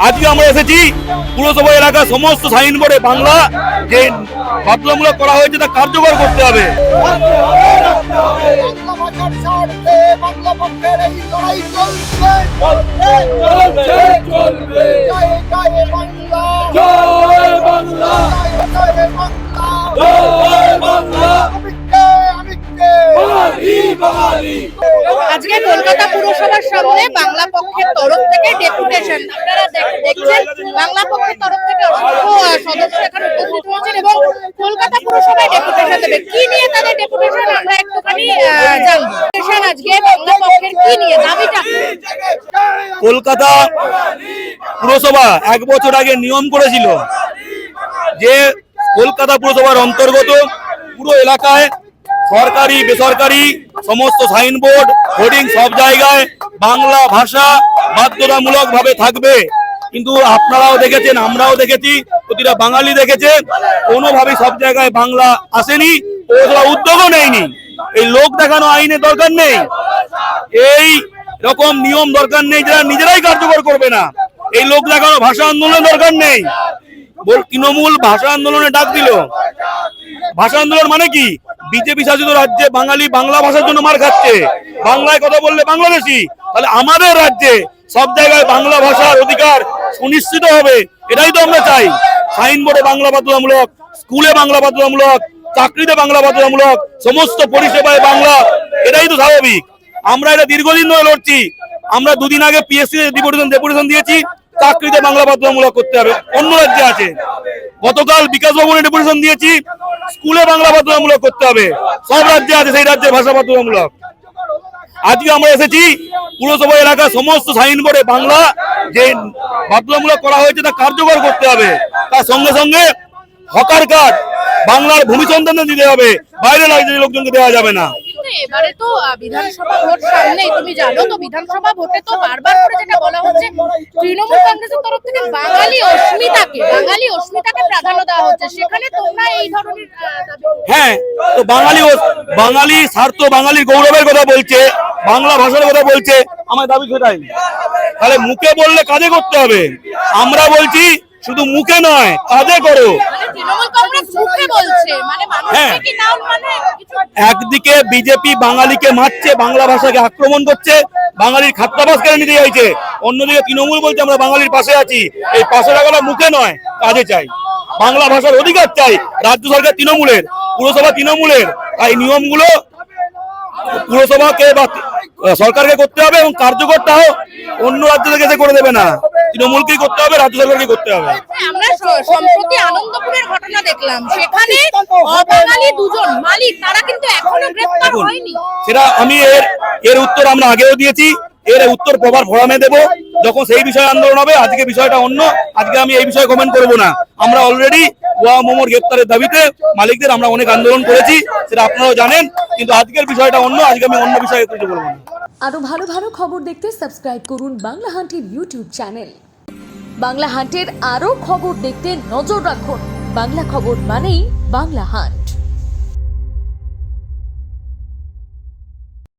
আজকে আমরা এসেছি পুরসভা এলাকার সমস্ত সাইনবোর্ডে বাংলা যে বাধ্যতামূলক করা হয়েছে তা কার্যকর করতে হবে। আজকে কলকাতা পুরসভার সামনে বাংলা পক্ষের তরফ থেকে ডেপুটেশন, আপনারা দেখছেন বাংলা পক্ষের তরফ থেকে অসংখ্য সদস্য এখানে উপস্থিত হয়েছেন এবং কলকাতা পুরসভায় ডেপুটেশন দেবে। কি নিয়ে তাদের ডেপুটেশন আমরা একটুখানি জানবো। আজকে বাংলা পক্ষের কি নিয়ে দাবিটা? কলকাতা পুরসভা 1 বছর আগে নিয়ম করেছিল যে কলকাতা পুরসভার অন্তর্গত পুরো এলাকায় সরকারি বেসরকারি সমস্ত সাইনবোর্ড হোর্ডিং সব জায়গায় বাংলা ভাষা বাধ্যতামূলক ভাবে থাকবে। কিন্তু আপনারাও দেখেছেন, আমরাও দেখেছি, প্রতিটা বাঙালি দেখেছে, কোনোভাবেই সব জায়গায় বাংলা আসেনি, ওরা উদ্যোগও নেয়নি। এই লোক দেখানো আইনের দরকার নেই, এই রকম নিয়ম দরকার নেই যারা নিজেরাই কার্যকর করবে না। এই লোক দেখানো ভাষা আন্দোলনের দরকার নেই। তৃণমূল ভাষা আন্দোলনে ডাক দিল। ভাষা আন্দোলন মানে কি? বিজেপি শাসিত রাজ্যে বাঙালি বাংলা ভাষার জন্য মার খাচ্ছে, বাংলায় কথা বললে বাংলাদেশি। তাহলে আমাদের রাজ্যে সব জায়গায় বাংলা ভাষার অধিকার সুনিশ্চিত হবে, এটাই তো আমরা চাই। সাইনবোর্ডে বাংলা বাধ্যতামূলক, স্কুলে বাংলা বাধ্যতামূলক, চাকরিতে বাংলা বাধ্যতামূলক, সমস্ত পরিষেবায় বাংলা, এটাই তো স্বাভাবিক। আমরা এটা দীর্ঘদিন ধরে লড়ছি। আমরা 2 দিন আগে পিএসসি ডেপুটেশন দিয়েছি, চাকরিতে বাংলা বাধ্যতামূলক করতে হবে, অন্য রাজ্যে আছে। গতকাল বিকাশ ভবনে ডেপুটেশন দিয়েছি, স্কুলে বাংলা বাধ্যতামূলক করতে হবে, সব রাজ্যে আছে সেই রাজ্যের ভাষা বাধ্যতামূলক। আজকে আমরা এসেছি পুরসভা এলাকার সমস্ত সাইনবোর্ডে বাংলা যে বাধ্যতামূলক করা হয়েছে তা কার্যকর করতে হবে। তার সঙ্গে সঙ্গে হকার কার্ড বাংলার ভূমি সন্তানদের দিতে হবে, বাইরের রাজ্যের লোকজনকে দেওয়া যাবে না। এবারে তো বিধানসভা ভোট সামনেই, তুমি জানো তো বিধানসভা ভোটে তো বারবার করে যেটা বলা হচ্ছে তৃণমূল কংগ্রেসের তরফ থেকে বাঙালি অস্মিতাকে প্রাধান্য দেওয়া হচ্ছে, সেখানে তোমরা এই ধরনের হ্যাঁ, তো বাঙালি স্বার্থ, বাঙালির গৌরবের কথা বলছে, বাংলা ভাষার কথা বলছে, আমার দাবি সেটাই। তাহলে মুখে বললে কাজে করতে হবে। আমরা বলছি শুধু মুখে নয়, কাজে করো। হ্যাঁ, একদিকে বিজেপি বাঙালিকে মারছে, বাংলা ভাষাকে আক্রমণ করছে, বাঙালির খাদ্যাভ্যাস কেড়ে নিতে চাইছে। অন্যদিকে তৃণমূল বলছে আমরা বাঙালির পাশে আছি। এই পাশে লাগানো মুখে নয়, কাজে চাই। বাংলা ভাষার অধিকার চাই। রাজ্য সরকার তৃণমূলের, পুরসভা তৃণমূলের। এই নিয়মগুলো পুরসভাকে বা সরকারকে করতে হবে এবং কার্যকরটাও অন্য রাজ্য থেকে এসে করে দেবে না, তৃণমূলকেই করতে হবে, রাজ্য সরকারকে করতে হবে। আমরা সম্প্রতি আনন্দপুরের ঘটনা দেখলাম, সেখানে অবাঙালি 2 জন মালিক তারা কিন্তু এখনো গ্রেফতার হয়নি। সেটা আমি এর উত্তর আমরা আগেও দিয়েছি, এর উত্তর প্রবার ফোরামে দেব যখন সেই বিষয়ে আন্দোলন হবে। আজকে বিষয়টা অন্য, আজকে আমি এই বিষয়ে কমেন্ট করব না। আমরা অলরেডি ওয়া মোমোর গ্রেফতারের দাবিতে মালিকদের আমরা অনেক আন্দোলন করেছি, সেটা আপনারাও জানেন, কিন্তু আজকের বিষয়টা অন্য, আজকে আমি অন্য বিষয়ে কিছু বলবো না। আরো ভালো ভালো খবর দেখতে সাবস্ক্রাইব করুন বাংলা হান্টের ইউটিউব চ্যানেল। বাংলা হান্টের আরো খবর দেখতে নজর রাখুন। বাংলা খবর মানেই বাংলা হান্ট।